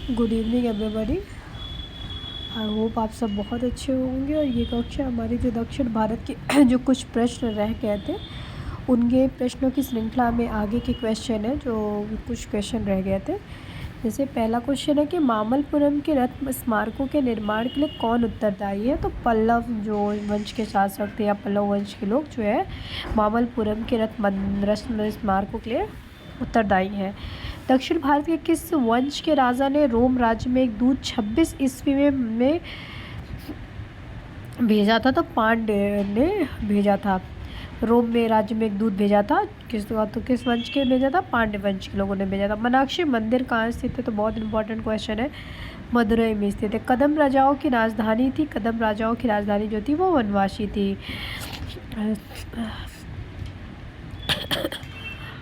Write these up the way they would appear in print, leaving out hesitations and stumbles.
Good evening everybody. I hope आप सब बहुत अच्छे होंगे। और ये कक्षा हमारी जो दक्षिण भारत के जो कुछ प्रश्न रह गए थे उनके प्रश्नों की श्रृंखला में आगे के क्वेश्चन है, जो कुछ क्वेश्चन रह गए थे। जैसे पहला क्वेश्चन है कि मामल्लपुरम के रत्न स्मारकों के निर्माण के लिए कौन उत्तरदायी है। तो पल्लव जो वंश के शासक थे या पल्लव वंश के लोग जो है मामल्लपुरम के रत्न स्मारकों के लिए उत्तरदायी है। दक्षिण भारत के किस वंश के राजा ने रोम राज्य में एक दूत 26 ईस्वी में भेजा था। तो पांड्य ने भेजा था। रोम में राज्य में एक दूत भेजा था किस वंश के भेजा था? पांड्य वंश के लोगों ने भेजा था। मीनाक्षी मंदिर कहाँ स्थित है? तो बहुत इंपॉर्टेंट क्वेश्चन है। मदुरई में स्थित है। कदम राजाओं की राजधानी थी। कदम राजाओं की राजधानी जो थी वो वनवासी थी।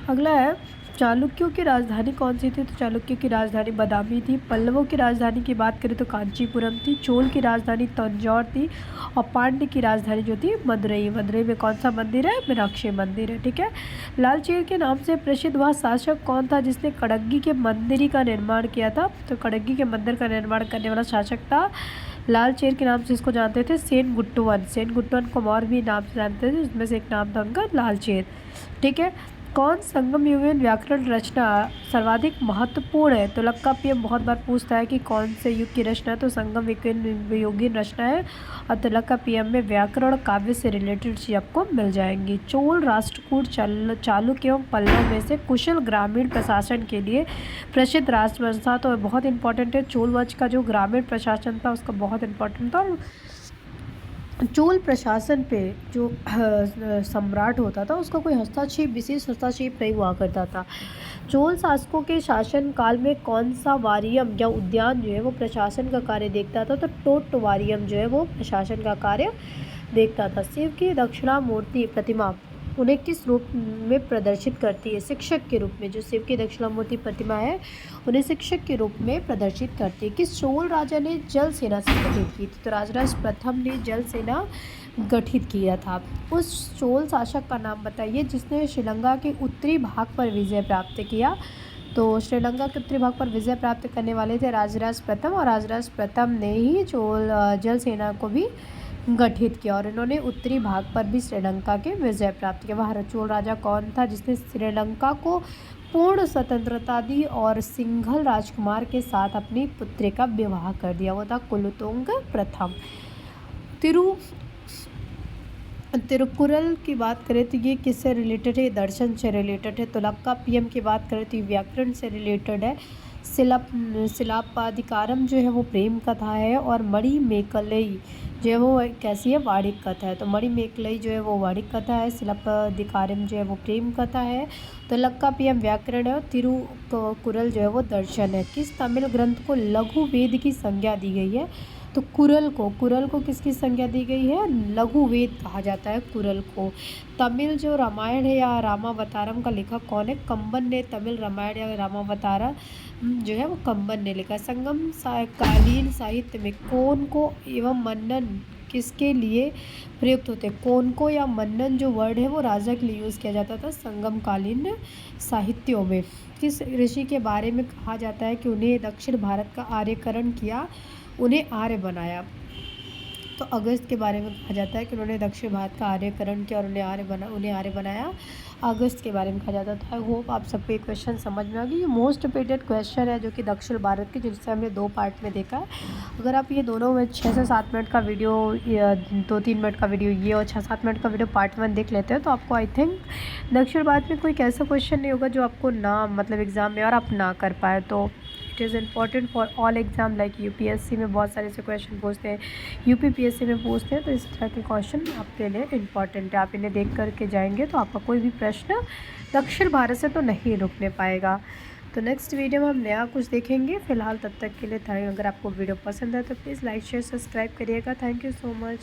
अगला है चालुक्यों की राजधानी कौन सी थी? तो चालुक्यों की राजधानी बादामी थी। पल्लवों की राजधानी की बात करें तो कांचीपुरम थी। चोल की राजधानी तंजौर थी। और पांड्य की राजधानी जो थी मदुरई। मदुरई में कौन सा मंदिर है? मीनाक्षी मंदिर है। ठीक है। लालचेर के नाम से प्रसिद्ध वह शासक कौन था जिसने कड़ग्गी के मंदिर का निर्माण किया था? तो कड़ग्गी के मंदिर का निर्माण करने वाला शासक था लालचेर के नाम से इसको जानते थे सेनगुट्टवन। सेनगुट्टवन को और भी नाम से जानते थे, जिसमें से एक नाम था उनका लालचेर। ठीक है। कौन संगम युगीन व्याकरण रचना सर्वाधिक महत्वपूर्ण है? तो लक्का पीएम बहुत बार पूछता है कि कौन से युग की रचना है। तो संगम युगीन रचना है। और तिलक का पीएम में व्याकरण काव्य से रिलेटेड चीज आपको मिल जाएंगी। चोल राष्ट्रकूट चालुक्य एवं पल्लव में से कुशल ग्रामीण प्रशासन के लिए प्रसिद्ध राजवंश था। तो बहुत इंपॉर्टेंट है। चोल वंश का जो ग्रामीण प्रशासन था उसका बहुत इंपॉर्टेंट था। चोल प्रशासन पे जो सम्राट होता था उसका कोई हस्तक्षेप, विशेष हस्तक्षेप नहीं हुआ करता था। चोल शासकों के शासन काल में कौन सा वारियम या उद्यान जो है वो प्रशासन का कार्य देखता था? तो टोटवारियम जो है वो प्रशासन का कार्य देखता था। शिव की दक्षिणामूर्ति प्रतिमा उन्हें किस रूप में प्रदर्शित करती है? शिक्षक के रूप में। जो शिव की दक्षिणामूर्ति प्रतिमा है उन्हें शिक्षक के रूप में प्रदर्शित करती है। किस चोल राजा ने जल सेना संगठित की थी? तो राजराज प्रथम ने जल सेना गठित किया था। उस चोल शासक का नाम बताइए जिसने श्रीलंका के उत्तरी भाग पर विजय प्राप्त किया। तो श्रीलंका के उत्तरी भाग पर विजय प्राप्त करने वाले थे राजराज प्रथम। और राजराज प्रथम ने ही चोल जल सेना को भी गठित किया। और इन्होंने उत्तरी भाग पर भी श्रीलंका के विजय प्राप्त किया। वह चोल राजा कौन था जिसने श्रीलंका को पूर्ण स्वतंत्रता दी और सिंघल राजकुमार के साथ अपनी पुत्री का विवाह कर दिया? वो था कुलोत्तुंग प्रथम। तिरुकुरल की बात करें तो ये किससे रिलेटेड है? दर्शन से रिलेटेड है। तुलक्का पीएम की बात करें तो ये व्याकरण से रिलेटेड है। शिलापाधिकारम जो है वो प्रेम कथा है। और मणिमेकलई जो है वो कैसी है? वाणिक कथा है। तो मणिमेकलई जो है वो वाणिक कथा है। शिलापाधिकारम जो है वो प्रेम कथा है। तुलक्का पीएम व्याकरण है। और तिरुकुरल जो है वो दर्शन है। किस तमिल ग्रंथ को लघु वेद की संज्ञा दी गई है? तो कुरल को किसकी संज्ञा दी गई है? लघु वेद कहा जाता है कुरल को। तमिल जो रामायण है या रामावतारम का लेखक कौन है? कंबन ने तमिल रामायण या रामावतारम जो है वो कंबन ने लिखा। संगम कालीन साहित्य में कोन को एवं मन्नन किसके लिए प्रयुक्त होते हैं? कोन को या मन्नन जो वर्ड है वो राजा के लिए यूज़ किया जाता था संगम कालीन साहित्यों में। किस ऋषि के बारे में कहा जाता है कि उन्हें दक्षिण भारत का आर्यकरण किया, उन्हें आर्य बनाया? तो अगस्त के बारे में कहा जाता है कि उन्होंने दक्षिण भारत का आर्यकरण किया और उन्हें आर्य बनाया। अगस्त के बारे में कहा जाता था। आई होप आप सबको ये क्वेश्चन समझ में आ गई। ये मोस्ट रिपीटेड क्वेश्चन है जो कि दक्षिण भारत के, जिससे हमने 2 पार्ट में देखा है। अगर आप ये दोनों में 6 से 7 मिनट का वीडियो या 2-3 मिनट का वीडियो ये और 6-7 मिनट का वीडियो पार्ट 1 देख लेते हैं तो आपको आई थिंक दक्षिण भारत में कोई ऐसा क्वेश्चन नहीं होगा जो आपको ना मतलब एग्ज़ाम में और आप ना कर पाए। तो it is important for all exam like UPSC में बहुत सारे ऐसे क्वेश्चन पूछते हैं, यूपीपीएससी में पूछते हैं। तो इस तरह के क्वेश्चन आपके लिए इम्पॉर्टेंट है। आप इन्हें देख करके जाएंगे तो आपका कोई भी प्रश्न दक्षिण भारत से तो नहीं रुकने पाएगा। तो नेक्स्ट वीडियो में हम नया कुछ देखेंगे। फिलहाल तब तक के लिए थैंक। अगर आपको वीडियो पसंद है तो प्लीज़ लाइक शेयर सब्सक्राइब करिएगा। Thank you so much.